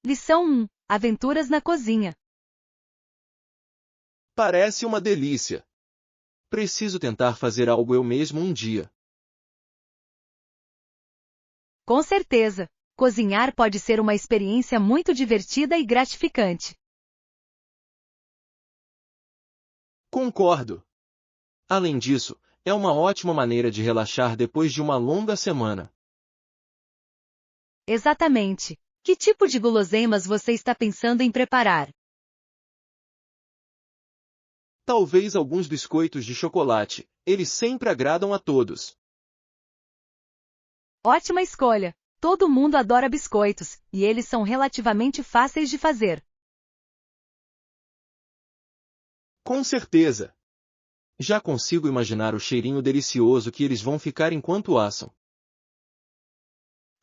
Lição 1. Aventuras na cozinha. Parece uma delícia. Preciso tentar fazer algo eu mesmo um dia. Com certeza, cozinhar pode ser uma experiência muito divertida e gratificante. Concordo. Além disso, é uma ótima maneira de relaxar depois de uma longa semana. Exatamente. Que tipo de guloseimas você está pensando em preparar? Talvez alguns biscoitos de chocolate. Eles sempre agradam a todos. Ótima escolha! Todo mundo adora biscoitos, e eles são relativamente fáceis de fazer. Com certeza. Já consigo imaginar o cheirinho delicioso que eles vão ficar enquanto assam.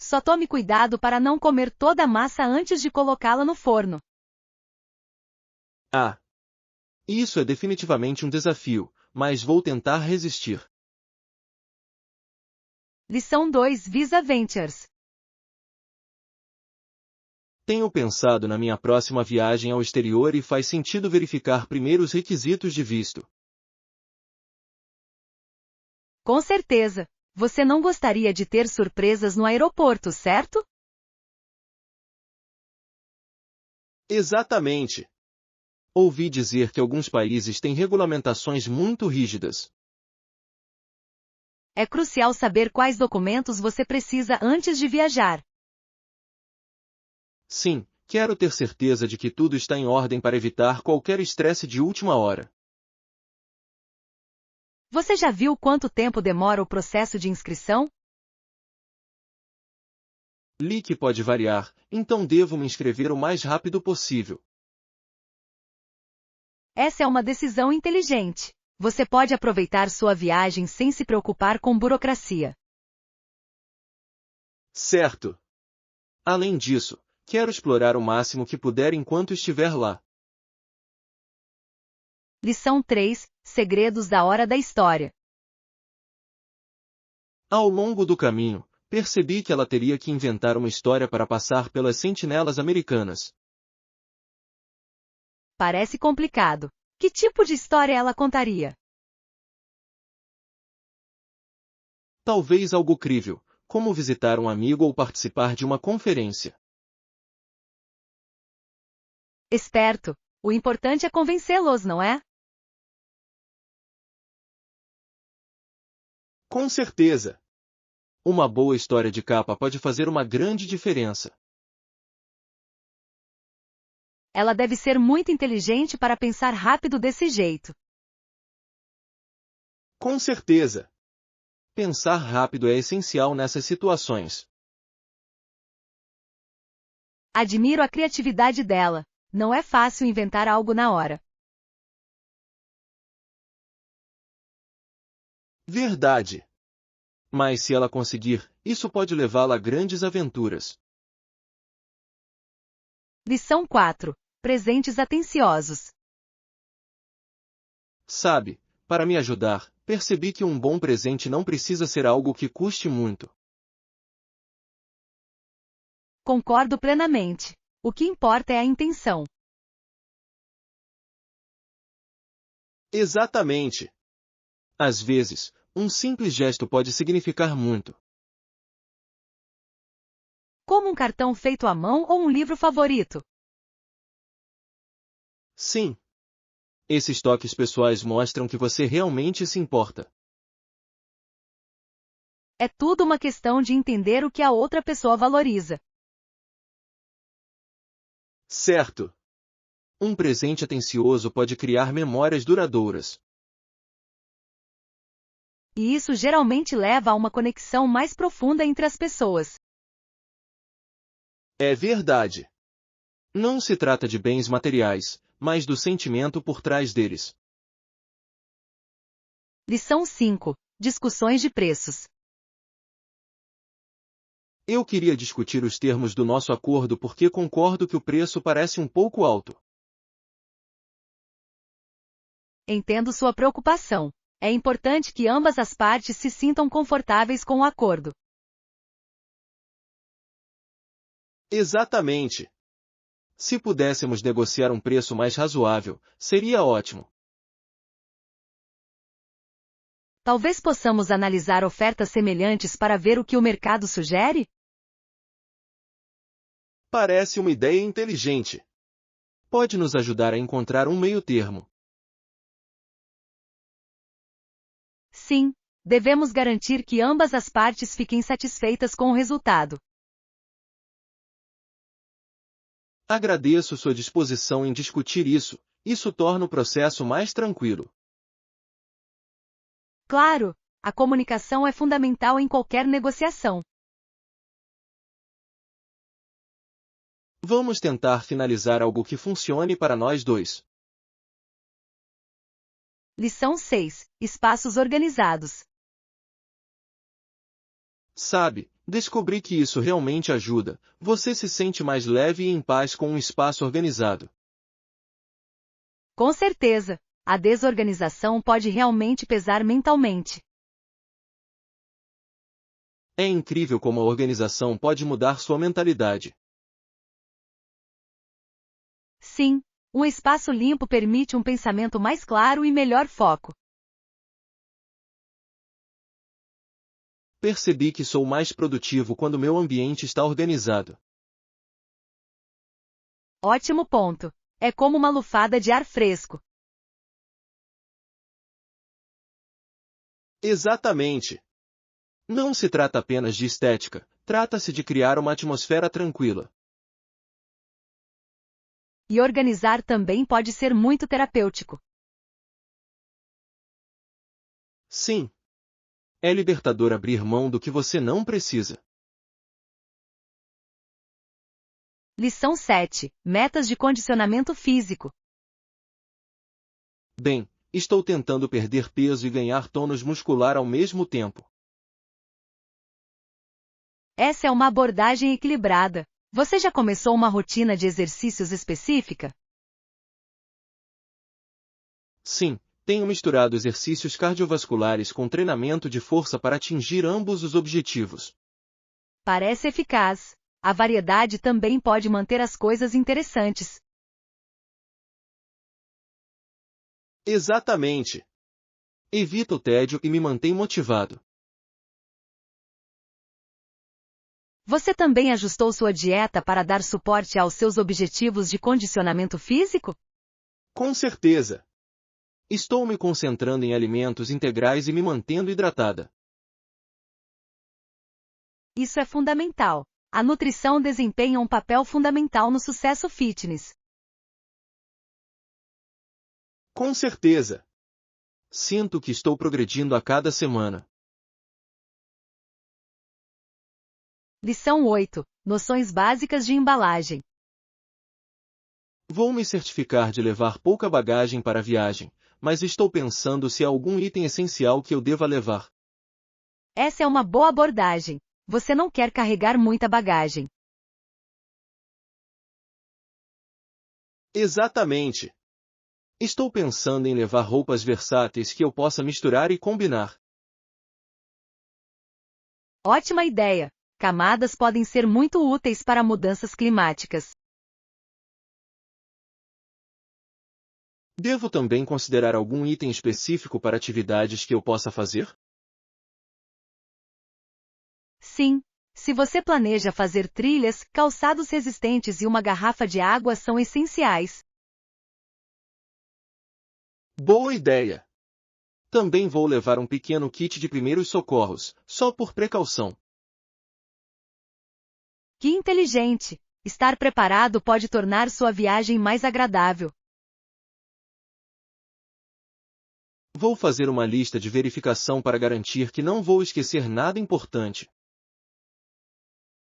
Só tome cuidado para não comer toda a massa antes de colocá-la no forno. Ah! Isso é definitivamente um desafio, mas vou tentar resistir. Lição 2. Visa Ventures. Tenho pensado na minha próxima viagem ao exterior e faz sentido verificar primeiro os requisitos de visto. Com certeza! Você não gostaria de ter surpresas no aeroporto, certo? Exatamente. Ouvi dizer que alguns países têm regulamentações muito rígidas. É crucial saber quais documentos você precisa antes de viajar. Sim, quero ter certeza de que tudo está em ordem para evitar qualquer estresse de última hora. Você já viu quanto tempo demora o processo de inscrição? Li que pode variar, então devo me inscrever o mais rápido possível. Essa é uma decisão inteligente. Você pode aproveitar sua viagem sem se preocupar com burocracia. Certo. Além disso, quero explorar o máximo que puder enquanto estiver lá. Lição 3. Segredos da hora da história. Ao longo do caminho, percebi que ela teria que inventar uma história para passar pelas sentinelas americanas. Parece complicado. Que tipo de história ela contaria? Talvez algo crível, como visitar um amigo ou participar de uma conferência. Esperto. O importante é convencê-los, não é? Com certeza! Uma boa história de capa pode fazer uma grande diferença. Ela deve ser muito inteligente para pensar rápido desse jeito. Com certeza! Pensar rápido é essencial nessas situações. Admiro a criatividade dela. Não é fácil inventar algo na hora. Verdade! Mas se ela conseguir, isso pode levá-la a grandes aventuras. Lição 4. Presentes atenciosos. Sabe, para me ajudar, percebi que um bom presente não precisa ser algo que custe muito. Concordo plenamente. O que importa é a intenção. Exatamente! Às vezes, um simples gesto pode significar muito. Como um cartão feito à mão ou um livro favorito. Sim! Esses toques pessoais mostram que você realmente se importa. É tudo uma questão de entender o que a outra pessoa valoriza. Certo! Um presente atencioso pode criar memórias duradouras. E isso geralmente leva a uma conexão mais profunda entre as pessoas. É verdade! Não se trata de bens materiais, mas do sentimento por trás deles. Lição 5. Discussões de preços. Eu queria discutir os termos do nosso acordo porque concordo que o preço parece um pouco alto. Entendo sua preocupação. É importante que ambas as partes se sintam confortáveis com o acordo. Exatamente! Se pudéssemos negociar um preço mais razoável, seria ótimo. Talvez possamos analisar ofertas semelhantes para ver o que o mercado sugere? Parece uma ideia inteligente. Pode nos ajudar a encontrar um meio-termo. Sim, devemos garantir que ambas as partes fiquem satisfeitas com o resultado. Agradeço sua disposição em discutir isso. Isso torna o processo mais tranquilo. Claro, a comunicação é fundamental em qualquer negociação. Vamos tentar finalizar algo que funcione para nós dois. Lição 6. Espaços organizados. Sabe, descobri que isso realmente ajuda. Você se sente mais leve e em paz com um espaço organizado. Com certeza, a desorganização pode realmente pesar mentalmente. É incrível como a organização pode mudar sua mentalidade. Sim, um espaço limpo permite um pensamento mais claro e melhor foco. Percebi que sou mais produtivo quando meu ambiente está organizado. Ótimo ponto. É como uma lufada de ar fresco. Exatamente. Não se trata apenas de estética, trata-se de criar uma atmosfera tranquila. E organizar também pode ser muito terapêutico. Sim. É libertador abrir mão do que você não precisa. Lição 7. Metas de condicionamento físico. Bem, estou tentando perder peso e ganhar tônus muscular ao mesmo tempo. Essa é uma abordagem equilibrada. Você já começou uma rotina de exercícios específica? Sim, tenho misturado exercícios cardiovasculares com treinamento de força para atingir ambos os objetivos. Parece eficaz. A variedade também pode manter as coisas interessantes. Exatamente. Evita o tédio e me mantém motivado. Você também ajustou sua dieta para dar suporte aos seus objetivos de condicionamento físico? Com certeza. Estou me concentrando em alimentos integrais e me mantendo hidratada. Isso é fundamental. A nutrição desempenha um papel fundamental no sucesso fitness. Com certeza. Sinto que estou progredindo a cada semana. Lição 8. Noções básicas de embalagem. Vou me certificar de levar pouca bagagem para a viagem, mas estou pensando se há algum item essencial que eu deva levar. Essa é uma boa abordagem. Você não quer carregar muita bagagem. Exatamente. Estou pensando em levar roupas versáteis que eu possa misturar e combinar. Ótima ideia! Camadas podem ser muito úteis para mudanças climáticas. Devo também considerar algum item específico para atividades que eu possa fazer? Sim, se você planeja fazer trilhas, calçados resistentes e uma garrafa de água são essenciais. Boa ideia! Também vou levar um pequeno kit de primeiros socorros, só por precaução. Que inteligente! Estar preparado pode tornar sua viagem mais agradável. Vou fazer uma lista de verificação para garantir que não vou esquecer nada importante.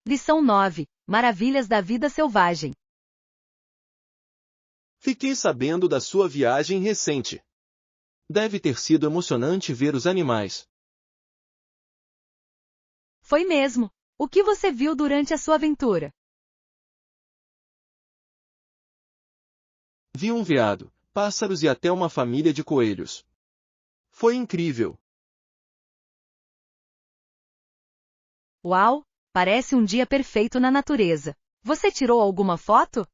Lição 9. Maravilhas da vida selvagem. Fiquei sabendo da sua viagem recente. Deve ter sido emocionante ver os animais. Foi mesmo. O que você viu durante a sua aventura? Vi um veado, pássaros e até uma família de coelhos. Foi incrível. Uau! Parece um dia perfeito na natureza. Você tirou alguma foto?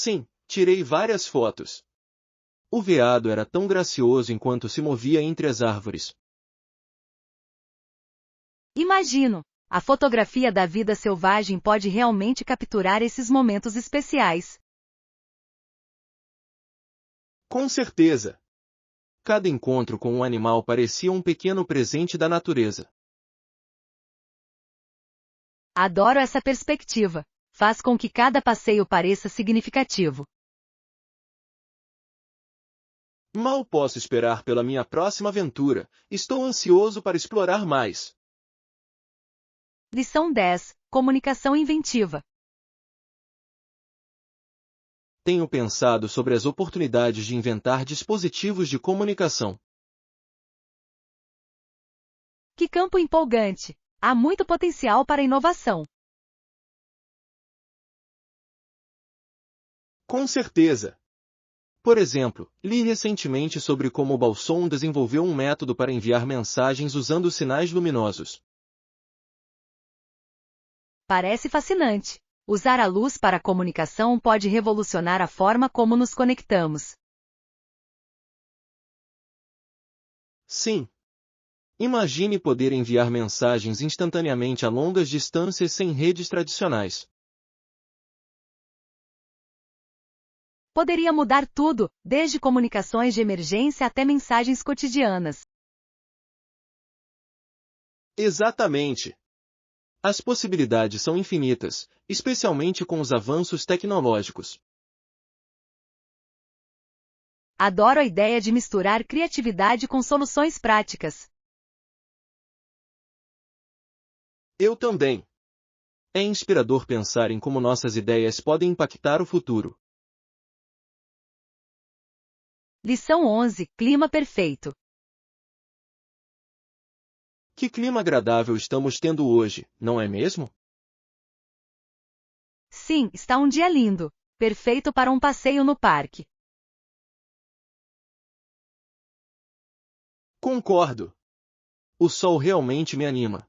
Sim, tirei várias fotos. O veado era tão gracioso enquanto se movia entre as árvores. Imagino! A fotografia da vida selvagem pode realmente capturar esses momentos especiais. Com certeza. Cada encontro com um animal parecia um pequeno presente da natureza. Adoro essa perspectiva. Faz com que cada passeio pareça significativo. Mal posso esperar pela minha próxima aventura. Estou ansioso para explorar mais. Lição 10. Comunicação inventiva. Tenho pensado sobre as oportunidades de inventar dispositivos de comunicação. Que campo empolgante! Há muito potencial para inovação. Com certeza. Por exemplo, li recentemente sobre como o Balson desenvolveu um método para enviar mensagens usando sinais luminosos. Parece fascinante. Usar a luz para a comunicação pode revolucionar a forma como nos conectamos. Sim. Imagine poder enviar mensagens instantaneamente a longas distâncias sem redes tradicionais. Poderia mudar tudo, desde comunicações de emergência até mensagens cotidianas. Exatamente. As possibilidades são infinitas, especialmente com os avanços tecnológicos. Adoro a ideia de misturar criatividade com soluções práticas. Eu também. É inspirador pensar em como nossas ideias podem impactar o futuro. Lição 11. Clima perfeito. Que clima agradável estamos tendo hoje, não é mesmo? Sim, está um dia lindo. Perfeito para um passeio no parque. Concordo. O sol realmente me anima.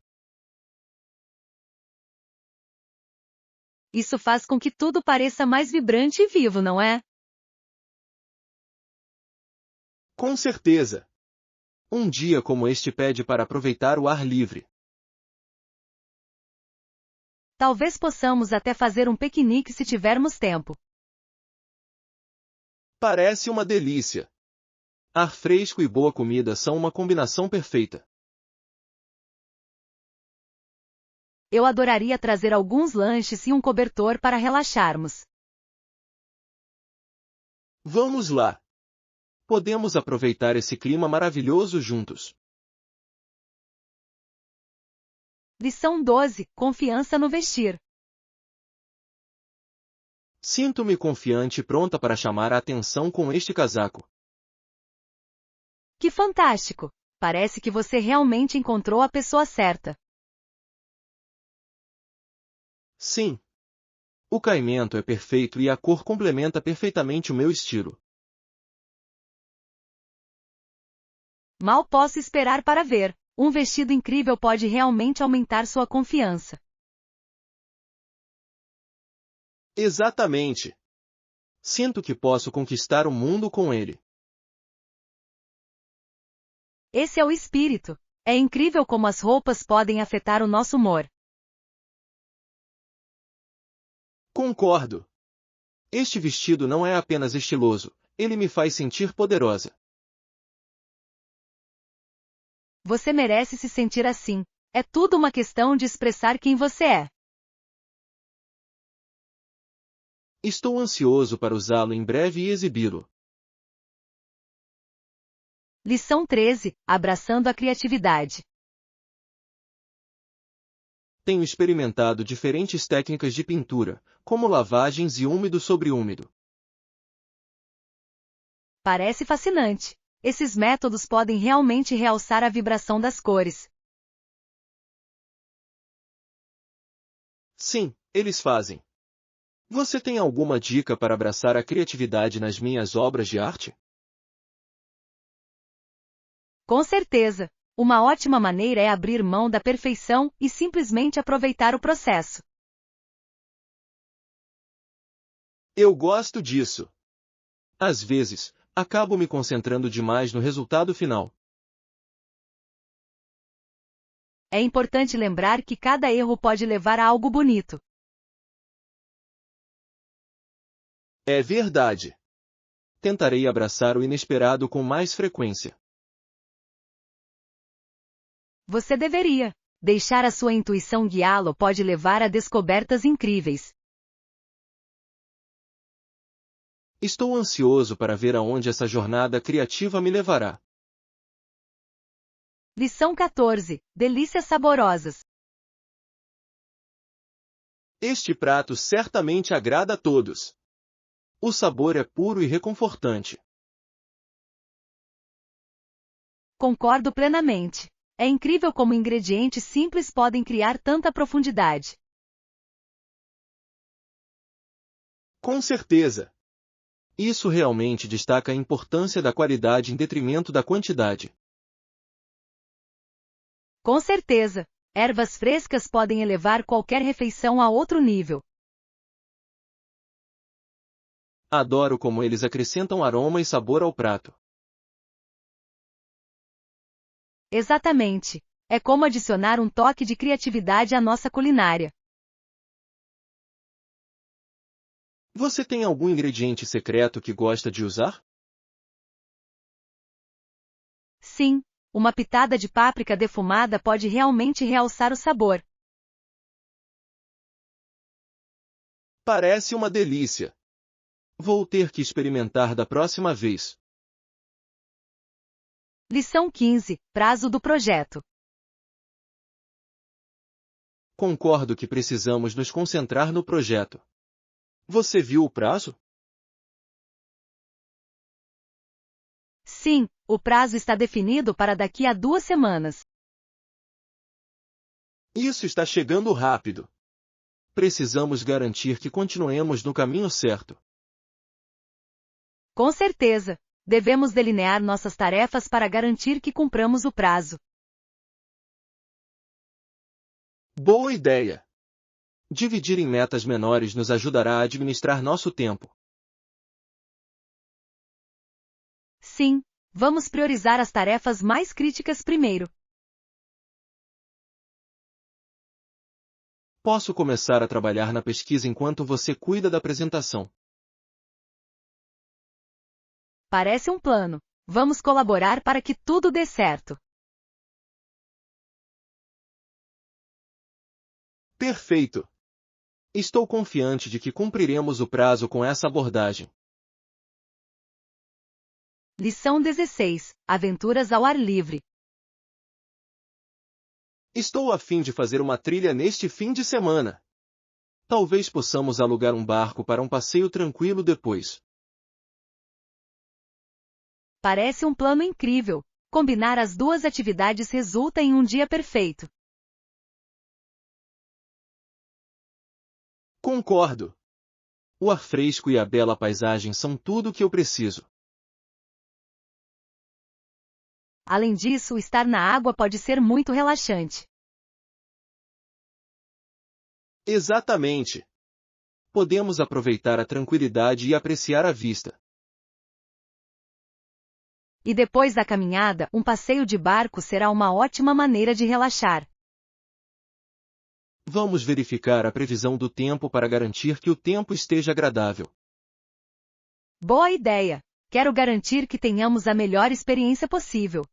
Isso faz com que tudo pareça mais vibrante e vivo, não é? Com certeza. Um dia como este pede para aproveitar o ar livre. Talvez possamos até fazer um piquenique se tivermos tempo. Parece uma delícia. Ar fresco e boa comida são uma combinação perfeita. Eu adoraria trazer alguns lanches e um cobertor para relaxarmos. Vamos lá. Podemos aproveitar esse clima maravilhoso juntos. Lição 12. Confiança no vestir. Sinto-me confiante e pronta para chamar a atenção com este casaco. Que fantástico! Parece que você realmente encontrou a pessoa certa. Sim. O caimento é perfeito e a cor complementa perfeitamente o meu estilo. Mal posso esperar para ver. Um vestido incrível pode realmente aumentar sua confiança. Exatamente. Sinto que posso conquistar o mundo com ele. Esse é o espírito. É incrível como as roupas podem afetar o nosso humor. Concordo. Este vestido não é apenas estiloso, ele me faz sentir poderosa. Você merece se sentir assim. É tudo uma questão de expressar quem você é. Estou ansioso para usá-lo em breve e exibi-lo. Lição 13. Abraçando a criatividade. Tenho experimentado diferentes técnicas de pintura, como lavagens e úmido sobre úmido. Parece fascinante. Esses métodos podem realmente realçar a vibração das cores. Sim, eles fazem. Você tem alguma dica para abraçar a criatividade nas minhas obras de arte? Com certeza. Uma ótima maneira é abrir mão da perfeição e simplesmente aproveitar o processo. Eu gosto disso. Às vezes, acabo me concentrando demais no resultado final. É importante lembrar que cada erro pode levar a algo bonito. É verdade. Tentarei abraçar o inesperado com mais frequência. Você deveria. Deixar a sua intuição guiá-lo pode levar a descobertas incríveis. Estou ansioso para ver aonde essa jornada criativa me levará. Lição 14. Delícias saborosas. Este prato certamente agrada a todos. O sabor é puro e reconfortante. Concordo plenamente. É incrível como ingredientes simples podem criar tanta profundidade. Com certeza. Isso realmente destaca a importância da qualidade em detrimento da quantidade. Com certeza, ervas frescas podem elevar qualquer refeição a outro nível. Adoro como eles acrescentam aroma e sabor ao prato. Exatamente. É como adicionar um toque de criatividade à nossa culinária. Você tem algum ingrediente secreto que gosta de usar? Sim, uma pitada de páprica defumada pode realmente realçar o sabor. Parece uma delícia. Vou ter que experimentar da próxima vez. Lição 15. Prazo do projeto. Concordo que precisamos nos concentrar no projeto. Você viu o prazo? Sim, o prazo está definido para daqui a 2 semanas. Isso está chegando rápido. Precisamos garantir que continuemos no caminho certo. Com certeza, devemos delinear nossas tarefas para garantir que cumpramos o prazo. Boa ideia! Dividir em metas menores nos ajudará a administrar nosso tempo. Sim, vamos priorizar as tarefas mais críticas primeiro. Posso começar a trabalhar na pesquisa enquanto você cuida da apresentação. Parece um plano. Vamos colaborar para que tudo dê certo. Perfeito! Estou confiante de que cumpriremos o prazo com essa abordagem. Lição 16. Aventuras ao ar livre. Estou a fim de fazer uma trilha neste fim de semana. Talvez possamos alugar um barco para um passeio tranquilo depois. Parece um plano incrível. Combinar as duas atividades resulta em um dia perfeito. Concordo. O ar fresco e a bela paisagem são tudo o que eu preciso. Além disso, estar na água pode ser muito relaxante. Exatamente. Podemos aproveitar a tranquilidade e apreciar a vista. E depois da caminhada, um passeio de barco será uma ótima maneira de relaxar. Vamos verificar a previsão do tempo para garantir que o tempo esteja agradável. Boa ideia! Quero garantir que tenhamos a melhor experiência possível.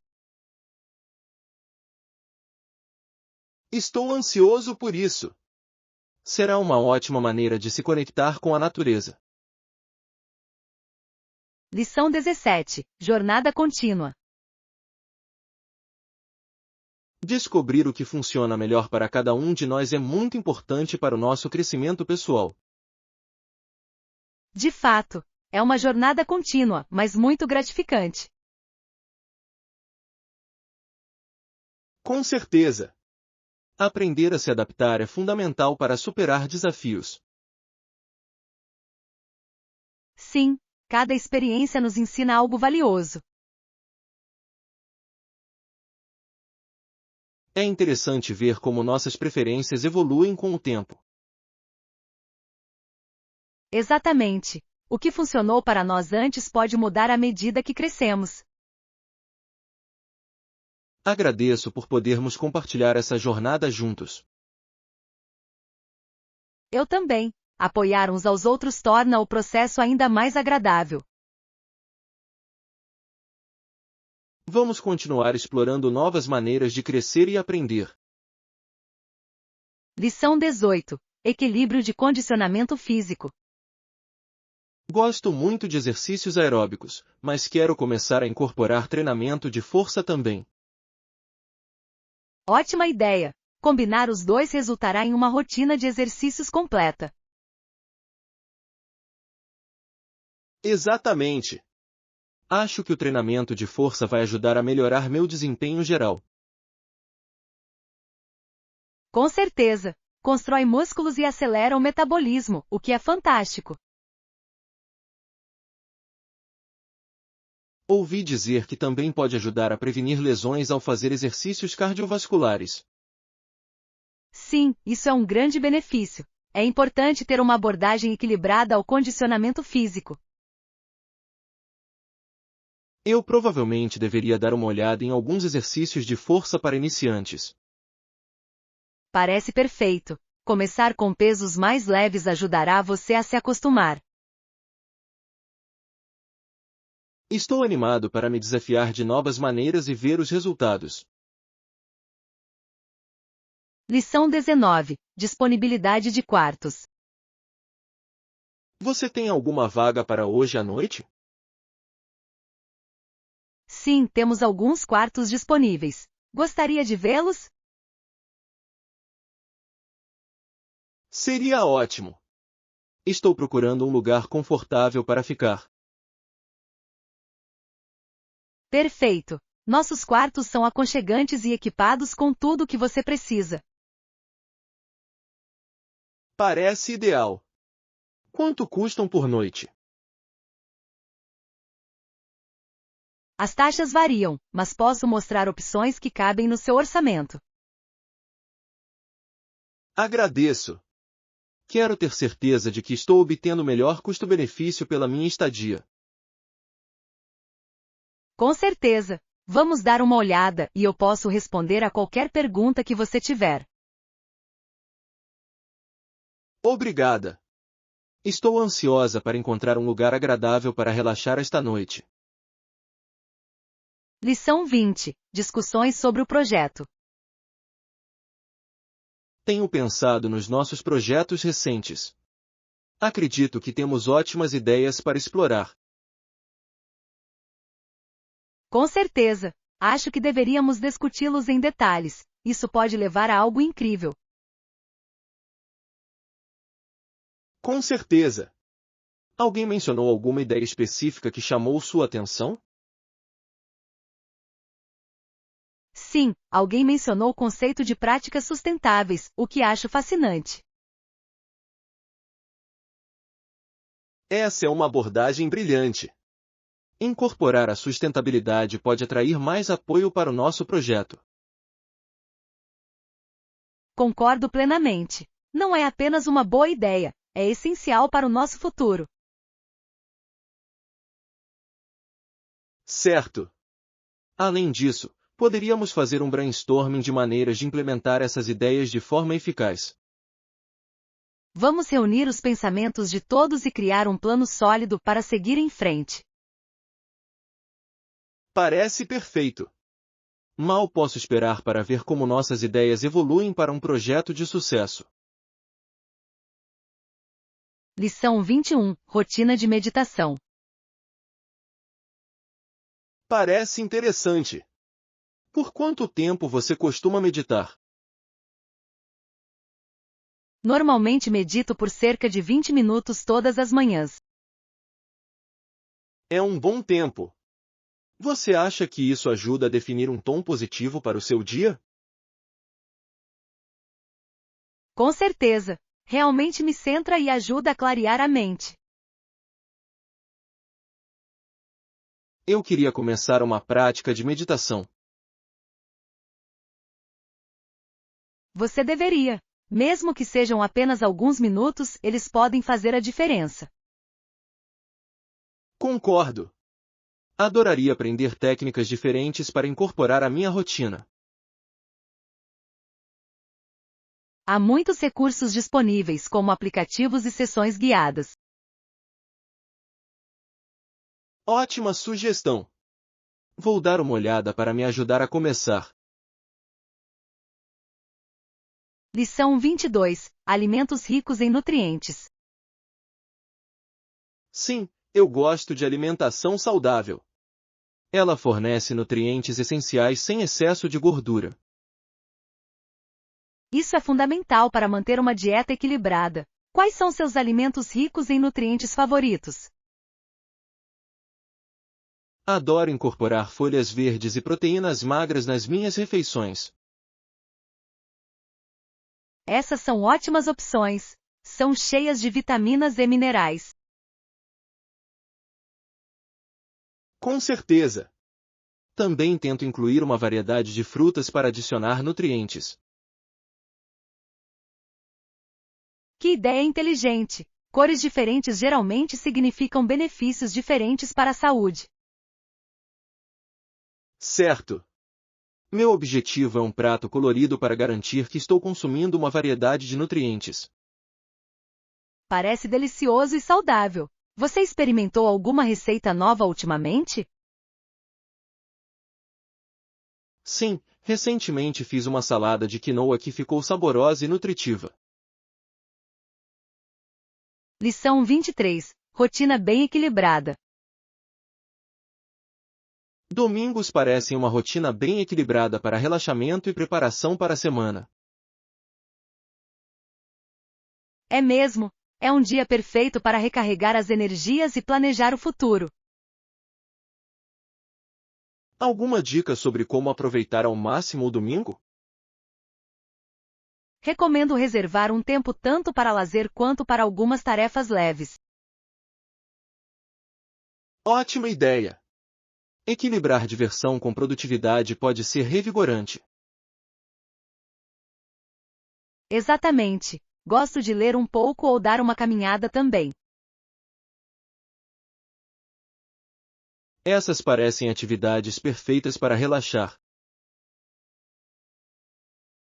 Estou ansioso por isso. Será uma ótima maneira de se conectar com a natureza. Lição 17. Jornada contínua. Descobrir o que funciona melhor para cada um de nós é muito importante para o nosso crescimento pessoal. De fato, é uma jornada contínua, mas muito gratificante. Com certeza. Aprender a se adaptar é fundamental para superar desafios. Sim, cada experiência nos ensina algo valioso. É interessante ver como nossas preferências evoluem com o tempo. Exatamente. O que funcionou para nós antes pode mudar à medida que crescemos. Agradeço por podermos compartilhar essa jornada juntos. Eu também. Apoiar uns aos outros torna o processo ainda mais agradável. Vamos continuar explorando novas maneiras de crescer e aprender. Lição 18. Equilíbrio de condicionamento físico. Gosto muito de exercícios aeróbicos, mas quero começar a incorporar treinamento de força também. Ótima ideia! Combinar os dois resultará em uma rotina de exercícios completa. Exatamente! Acho que o treinamento de força vai ajudar a melhorar meu desempenho geral. Com certeza! Constrói músculos e acelera o metabolismo, o que é fantástico. Ouvi dizer que também pode ajudar a prevenir lesões ao fazer exercícios cardiovasculares. Sim, isso é um grande benefício. É importante ter uma abordagem equilibrada ao condicionamento físico. Eu provavelmente deveria dar uma olhada em alguns exercícios de força para iniciantes. Parece perfeito. Começar com pesos mais leves ajudará você a se acostumar. Estou animado para me desafiar de novas maneiras e ver os resultados. Lição 19. Disponibilidade de quartos. Você tem alguma vaga para hoje à noite? Sim, temos alguns quartos disponíveis. Gostaria de vê-los? Seria ótimo. Estou procurando um lugar confortável para ficar. Perfeito! Nossos quartos são aconchegantes e equipados com tudo o que você precisa. Parece ideal. Quanto custam por noite? As taxas variam, mas posso mostrar opções que cabem no seu orçamento. Agradeço. Quero ter certeza de que estou obtendo o melhor custo-benefício pela minha estadia. Com certeza! Vamos dar uma olhada e eu posso responder a qualquer pergunta que você tiver. Obrigada. Estou ansiosa para encontrar um lugar agradável para relaxar esta noite. Lição 20. Discussões sobre o projeto. Tenho pensado nos nossos projetos recentes. Acredito que temos ótimas ideias para explorar. Com certeza! Acho que deveríamos discuti-los em detalhes. Isso pode levar a algo incrível. Com certeza. Alguém mencionou alguma ideia específica que chamou sua atenção? Sim, alguém mencionou o conceito de práticas sustentáveis, o que acho fascinante. Essa é uma abordagem brilhante. Incorporar a sustentabilidade pode atrair mais apoio para o nosso projeto. Concordo plenamente. Não é apenas uma boa ideia, é essencial para o nosso futuro. Certo. Além disso, poderíamos fazer um brainstorming de maneiras de implementar essas ideias de forma eficaz. Vamos reunir os pensamentos de todos e criar um plano sólido para seguir em frente. Parece perfeito. Mal posso esperar para ver como nossas ideias evoluem para um projeto de sucesso. Lição 21. Rotina de meditação. Parece interessante. Por quanto tempo você costuma meditar? Normalmente medito por cerca de 20 minutos todas as manhãs. É um bom tempo. Você acha que isso ajuda a definir um tom positivo para o seu dia? Com certeza! Realmente me centra e ajuda a clarear a mente. Eu queria começar uma prática de meditação. Você deveria. Mesmo que sejam apenas alguns minutos, eles podem fazer a diferença. Concordo. Adoraria aprender técnicas diferentes para incorporar à minha rotina. Há muitos recursos disponíveis, como aplicativos e sessões guiadas. Ótima sugestão. Vou dar uma olhada para me ajudar a começar. Lição 22. Alimentos ricos em nutrientes. Sim, eu gosto de alimentação saudável. Ela fornece nutrientes essenciais sem excesso de gordura. Isso é fundamental para manter uma dieta equilibrada. Quais são seus alimentos ricos em nutrientes favoritos? Adoro incorporar folhas verdes e proteínas magras nas minhas refeições. Essas são ótimas opções. São cheias de vitaminas e minerais. Com certeza. Também tento incluir uma variedade de frutas para adicionar nutrientes. Que ideia inteligente! Cores diferentes geralmente significam benefícios diferentes para a saúde. Certo. Meu objetivo é um prato colorido para garantir que estou consumindo uma variedade de nutrientes. Parece delicioso e saudável. Você experimentou alguma receita nova ultimamente? Sim, recentemente fiz uma salada de quinoa que ficou saborosa e nutritiva. Lição 23. Rotina bem equilibrada. Domingos parecem uma rotina bem equilibrada para relaxamento e preparação para a semana. É mesmo. É um dia perfeito para recarregar as energias e planejar o futuro. Alguma dica sobre como aproveitar ao máximo o domingo? Recomendo reservar um tempo tanto para lazer quanto para algumas tarefas leves. Ótima ideia! Equilibrar diversão com produtividade pode ser revigorante. Exatamente. Gosto de ler um pouco ou dar uma caminhada também. Essas parecem atividades perfeitas para relaxar.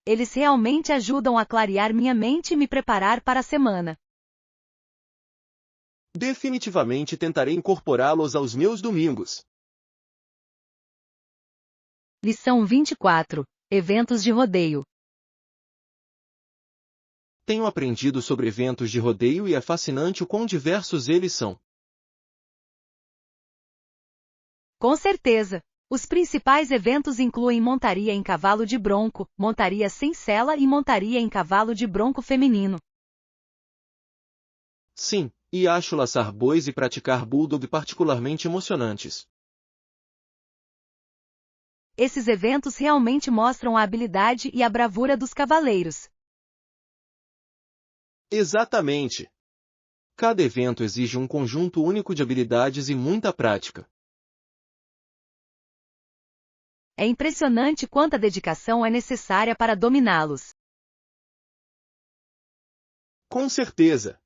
Eles realmente ajudam a clarear minha mente e me preparar para a semana. Definitivamente tentarei incorporá-los aos meus domingos. Lição 24. Eventos de rodeio. Tenho aprendido sobre eventos de rodeio e é fascinante o quão diversos eles são. Com certeza. Os principais eventos incluem montaria em cavalo de bronco, montaria sem sela e montaria em cavalo de bronco feminino. Sim, e acho laçar bois e praticar bulldog particularmente emocionantes. Esses eventos realmente mostram a habilidade e a bravura dos cavaleiros. Exatamente! Cada evento exige um conjunto único de habilidades e muita prática. É impressionante quanta dedicação é necessária para dominá-los. Com certeza!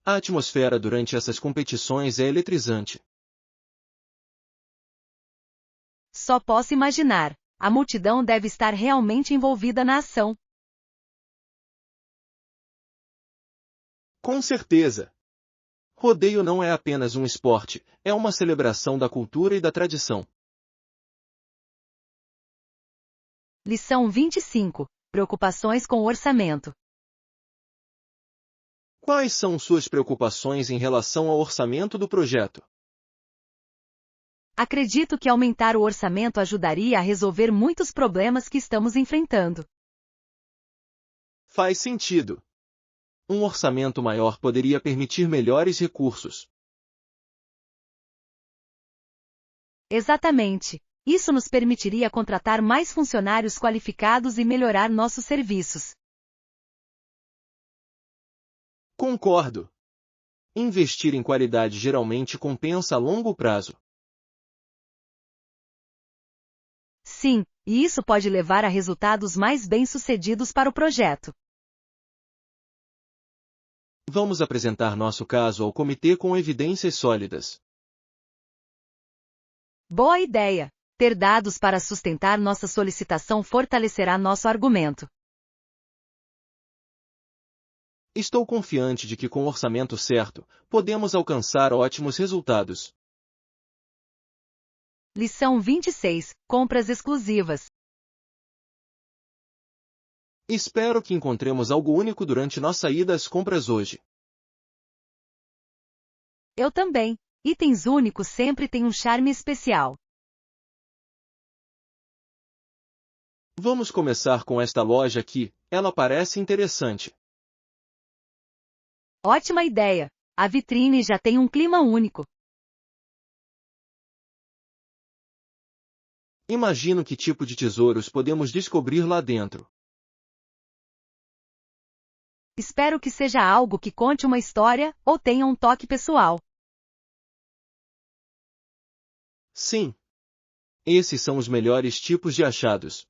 A atmosfera durante essas competições é eletrizante. Só posso imaginar. A multidão deve estar realmente envolvida na ação. Com certeza! Rodeio não é apenas um esporte, é uma celebração da cultura e da tradição. Lição 25. Preocupações com o orçamento. Quais são suas preocupações em relação ao orçamento do projeto? Acredito que aumentar o orçamento ajudaria a resolver muitos problemas que estamos enfrentando. Faz sentido. Um orçamento maior poderia permitir melhores recursos. Exatamente. Isso nos permitiria contratar mais funcionários qualificados e melhorar nossos serviços. Concordo. Investir em qualidade geralmente compensa a longo prazo. Sim, e isso pode levar a resultados mais bem-sucedidos para o projeto. Vamos apresentar nosso caso ao comitê com evidências sólidas. Boa ideia! Ter dados para sustentar nossa solicitação fortalecerá nosso argumento. Estou confiante de que com o orçamento certo, podemos alcançar ótimos resultados. Lição 26. Compras exclusivas. Espero que encontremos algo único durante nossa ida às compras hoje. Eu também. Itens únicos sempre têm um charme especial. Vamos começar com esta loja aqui, ela parece interessante. Ótima ideia! A vitrine já tem um clima único. Imagino que tipo de tesouros podemos descobrir lá dentro. Espero que seja algo que conte uma história ou tenha um toque pessoal. Sim. Esses são os melhores tipos de achados.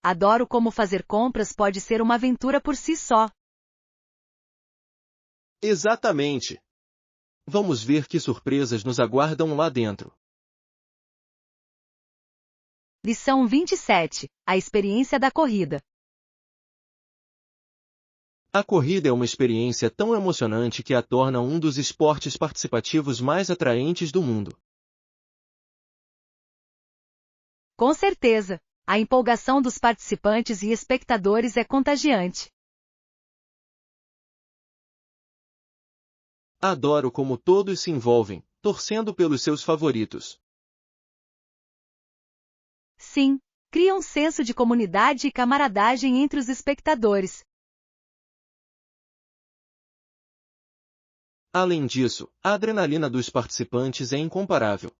Adoro como fazer compras pode ser uma aventura por si só. Exatamente. Vamos ver que surpresas nos aguardam lá dentro. Lição 27. A experiência da corrida. A corrida é uma experiência tão emocionante que a torna um dos esportes participativos mais atraentes do mundo. Com certeza, a empolgação dos participantes e espectadores é contagiante. Adoro como todos se envolvem, torcendo pelos seus favoritos. Sim, cria um senso de comunidade e camaradagem entre os espectadores. Além disso, a adrenalina dos participantes é incomparável.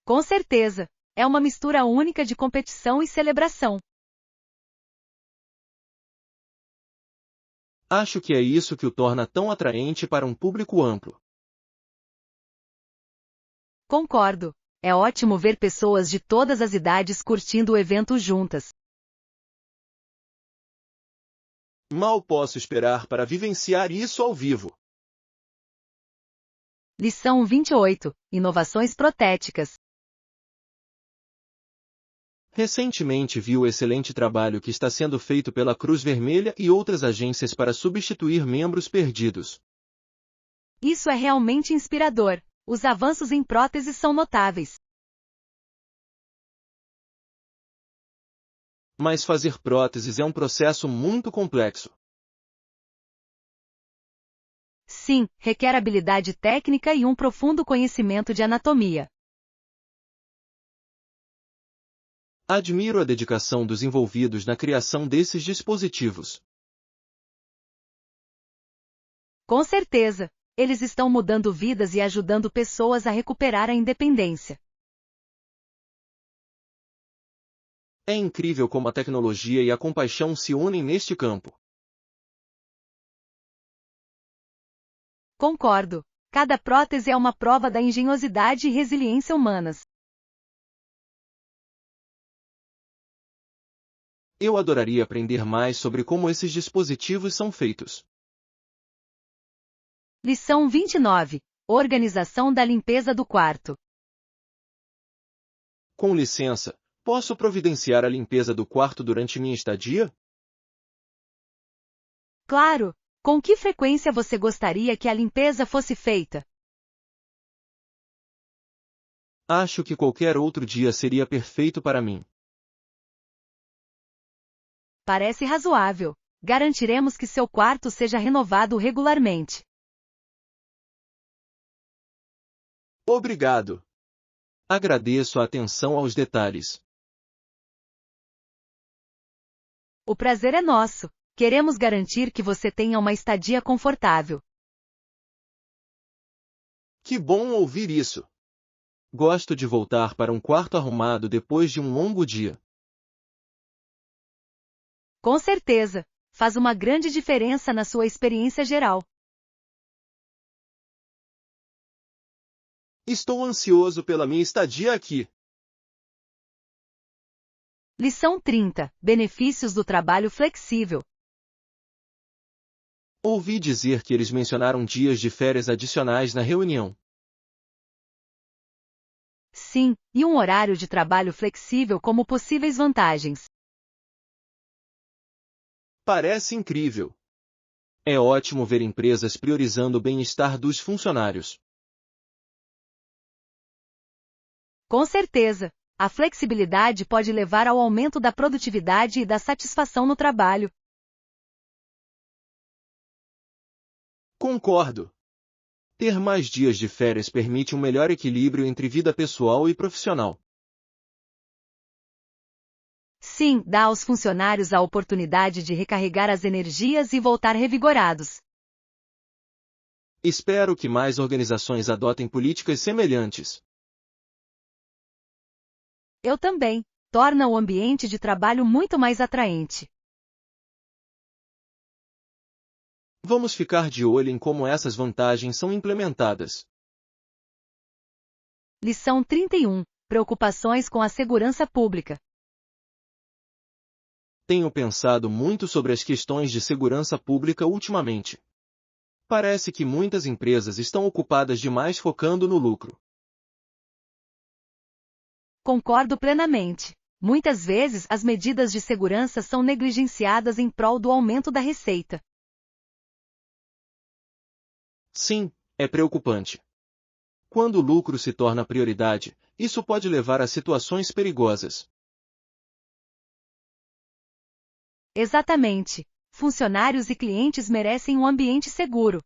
Com certeza, é uma mistura única de competição e celebração. Acho que é isso que o torna tão atraente para um público amplo. Concordo. É ótimo ver pessoas de todas as idades curtindo o evento juntas. Mal posso esperar para vivenciar isso ao vivo. Lição 28. Inovações protéticas. Recentemente vi o excelente trabalho que está sendo feito pela Cruz Vermelha e outras agências para substituir membros perdidos. Isso é realmente inspirador. Os avanços em próteses são notáveis. Mas fazer próteses é um processo muito complexo. Sim, requer habilidade técnica e um profundo conhecimento de anatomia. Admiro a dedicação dos envolvidos na criação desses dispositivos. Com certeza, eles estão mudando vidas e ajudando pessoas a recuperar a independência. É incrível como a tecnologia e a compaixão se unem neste campo. Concordo. Cada prótese é uma prova da engenhosidade e resiliência humanas. Eu adoraria aprender mais sobre como esses dispositivos são feitos. Lição 29. Organização da limpeza do quarto. Com licença, posso providenciar a limpeza do quarto durante minha estadia? Claro! Com que frequência você gostaria que a limpeza fosse feita? Acho que qualquer outro dia seria perfeito para mim. Parece razoável. Garantiremos que seu quarto seja renovado regularmente. Obrigado. Agradeço a atenção aos detalhes. O prazer é nosso. Queremos garantir que você tenha uma estadia confortável. Que bom ouvir isso. Gosto de voltar para um quarto arrumado depois de um longo dia. Com certeza, faz uma grande diferença na sua experiência geral. Estou ansioso pela minha estadia aqui. Lição 30. Benefícios do trabalho flexível. Ouvi dizer que eles mencionaram dias de férias adicionais na reunião. Sim, e um horário de trabalho flexível como possíveis vantagens. Parece incrível. É ótimo ver empresas priorizando o bem-estar dos funcionários. Com certeza, a flexibilidade pode levar ao aumento da produtividade e da satisfação no trabalho. Concordo. Ter mais dias de férias permite um melhor equilíbrio entre vida pessoal e profissional. Sim, dá aos funcionários a oportunidade de recarregar as energias e voltar revigorados. Espero que mais organizações adotem políticas semelhantes. Eu também. Torna o ambiente de trabalho muito mais atraente. Vamos ficar de olho em como essas vantagens são implementadas. Lição 31. Preocupações com a segurança pública. Tenho pensado muito sobre as questões de segurança pública ultimamente. Parece que muitas empresas estão ocupadas demais focando no lucro. Concordo plenamente. Muitas vezes as medidas de segurança são negligenciadas em prol do aumento da receita. Sim, é preocupante. Quando o lucro se torna prioridade, isso pode levar a situações perigosas. Exatamente. Funcionários e clientes merecem um ambiente seguro.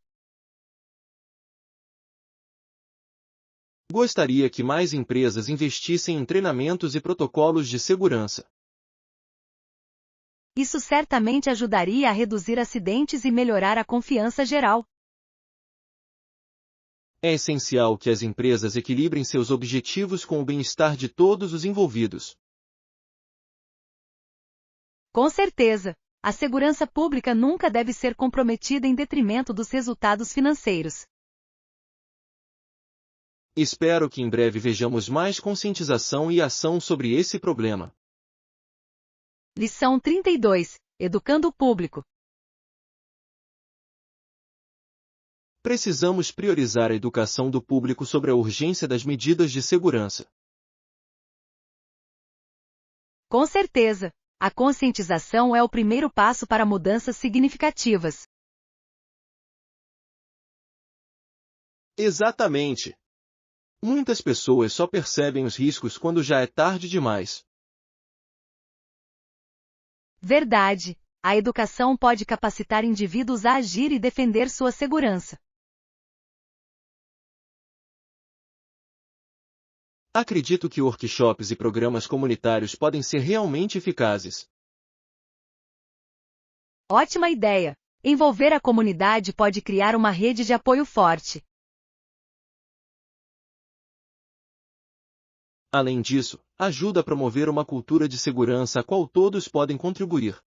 Gostaria que mais empresas investissem em treinamentos e protocolos de segurança. Isso certamente ajudaria a reduzir acidentes e melhorar a confiança geral. É essencial que as empresas equilibrem seus objetivos com o bem-estar de todos os envolvidos. Com certeza, a segurança pública nunca deve ser comprometida em detrimento dos resultados financeiros. Espero que em breve vejamos mais conscientização e ação sobre esse problema. Lição 32. Educando o público. Precisamos priorizar a educação do público sobre a urgência das medidas de segurança. Com certeza, a conscientização é o primeiro passo para mudanças significativas. Exatamente. Muitas pessoas só percebem os riscos quando já é tarde demais. Verdade. A educação pode capacitar indivíduos a agir e defender sua segurança. Acredito que workshops e programas comunitários podem ser realmente eficazes. Ótima ideia! Envolver a comunidade pode criar uma rede de apoio forte. Além disso, ajuda a promover uma cultura de segurança a qual todos podem contribuir.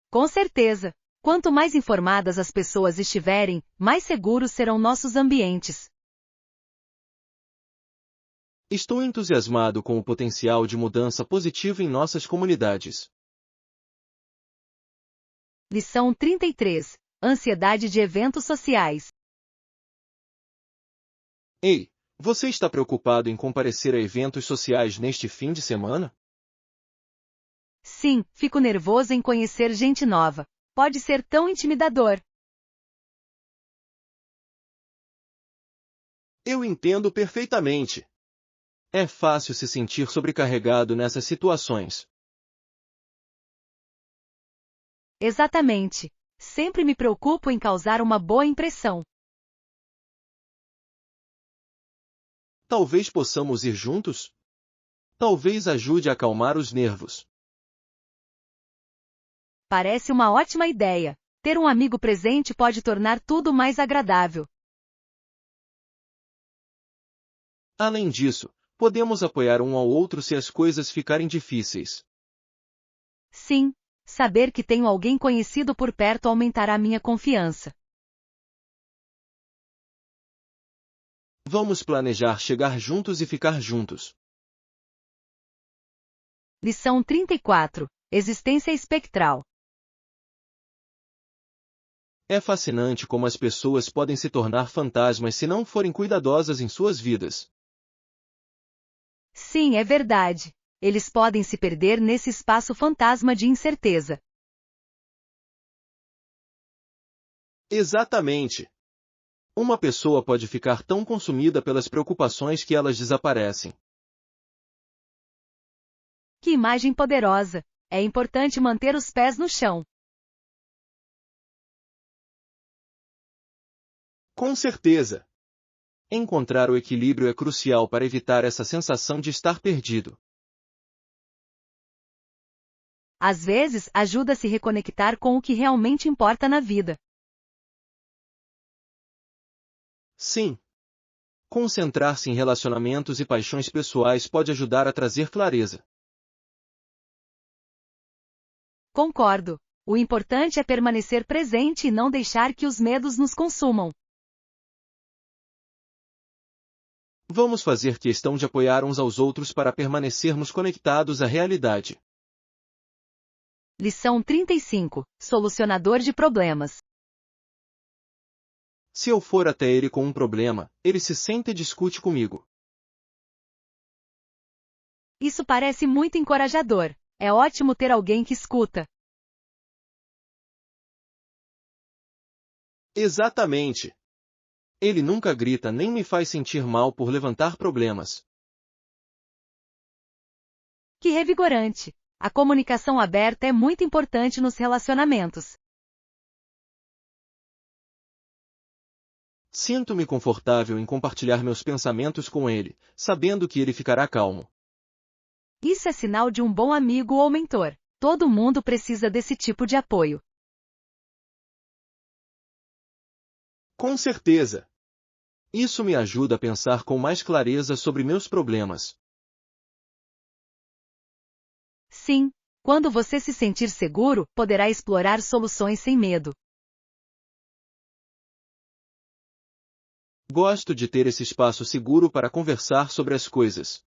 Com certeza! Quanto mais informadas as pessoas estiverem, mais seguros serão nossos ambientes. Estou entusiasmado com o potencial de mudança positiva em nossas comunidades. Lição 33. Ansiedade de eventos sociais. Ei, você está preocupado em comparecer a eventos sociais neste fim de semana? Sim, fico nervoso em conhecer gente nova. Pode ser tão intimidador. Eu entendo perfeitamente. É fácil se sentir sobrecarregado nessas situações. Exatamente. Sempre me preocupo em causar uma boa impressão. Talvez possamos ir juntos? Talvez ajude a acalmar os nervos. Parece uma ótima ideia. Ter um amigo presente pode tornar tudo mais agradável. Além disso, podemos apoiar um ao outro se as coisas ficarem difíceis. Sim, saber que tenho alguém conhecido por perto aumentará minha confiança. Vamos planejar chegar juntos e ficar juntos. Lição 34. Existência espectral. É fascinante como as pessoas podem se tornar fantasmas se não forem cuidadosas em suas vidas. Sim, é verdade. Eles podem se perder nesse espaço fantasma de incerteza. Exatamente. Uma pessoa pode ficar tão consumida pelas preocupações que elas desaparecem. Que imagem poderosa! É importante manter os pés no chão. Com certeza. Encontrar o equilíbrio é crucial para evitar essa sensação de estar perdido. Às vezes, ajuda a se reconectar com o que realmente importa na vida. Sim. Concentrar-se em relacionamentos e paixões pessoais pode ajudar a trazer clareza. Concordo. O importante é permanecer presente e não deixar que os medos nos consumam. Vamos fazer questão de apoiar uns aos outros para permanecermos conectados à realidade. Lição 35. Solucionador de problemas. Se eu for até ele com um problema, ele se senta e discute comigo. Isso parece muito encorajador. É ótimo ter alguém que escuta. Exatamente. Ele nunca grita nem me faz sentir mal por levantar problemas. Que revigorante! A comunicação aberta é muito importante nos relacionamentos. Sinto-me confortável em compartilhar meus pensamentos com ele, sabendo que ele ficará calmo. Isso é sinal de um bom amigo ou mentor. Todo mundo precisa desse tipo de apoio. Com certeza. Isso me ajuda a pensar com mais clareza sobre meus problemas. Sim, quando você se sentir seguro, poderá explorar soluções sem medo. Gosto de ter esse espaço seguro para conversar sobre as coisas.